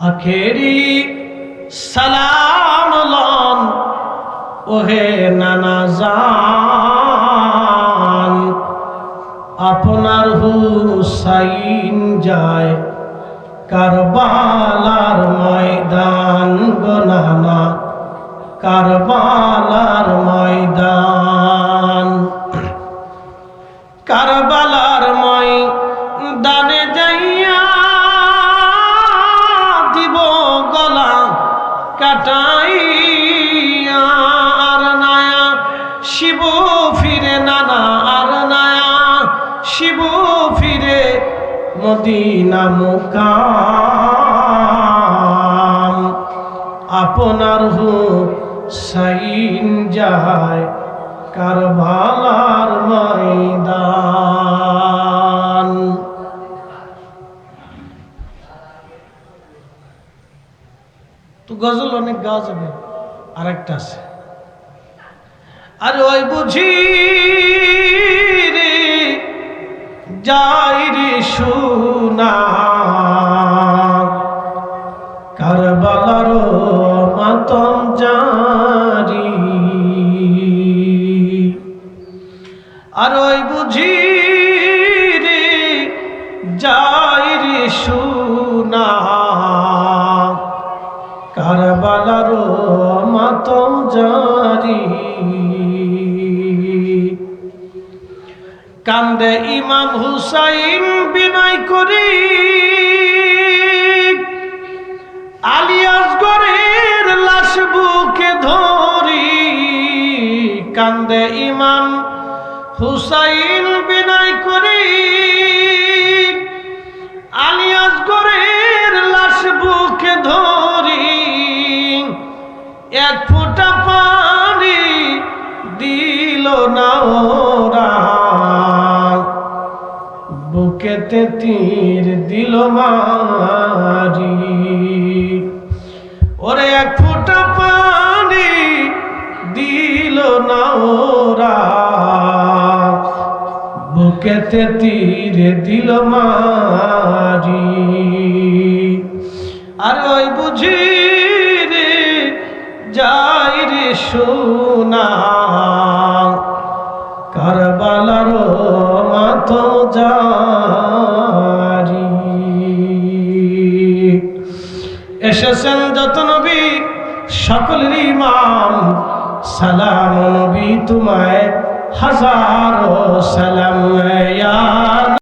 আখেরি সালাম লন ওহে নানা জান, আপনার হুসাইন যায় কারবালার ময়দান গো নানা, কারবালার ময়দান। কারবালার ময়দানে যাইয়া দিব গলা কাটাইয়া, আর নায়া শিব ফিরে নানা, আর নায়া শিব ফিরে মদিনা মুকাম। আপনার হুসাইন যায় কারবালার ময়দান। তো গজল অনেক গাওয়া যাবে, আরেকটা আছে। আর ওই বুঝি রে যাই রে সোনা, কারবালার মাতম জারি। আর ওই বুঝি রে যাই রে সোনা, কারবালার মাতম জারি। কান্দে ইমাম হুসাইন বিনয় করি, আলিয়াসগরের লাশ বুকে ধরি। কান্দে ইমাম হুসাইন বিনয় করি, আলিয়াসগরের লাশ বুকে ধরি। এক ফোঁটা পানি দিল না ওরা, বুকেতে তীর দিল মারি। ওরে এক ফোঁটা পানি দিল না ওরা, বুকেতে তীর দিল মারি। আর ওই বুঝি রে যাই রে সোনা, কারবালার মাতম জারি। এসেছেন যত নবী সকলের ইমাম, সালাম নবী তোমায় হাজারো সালাম।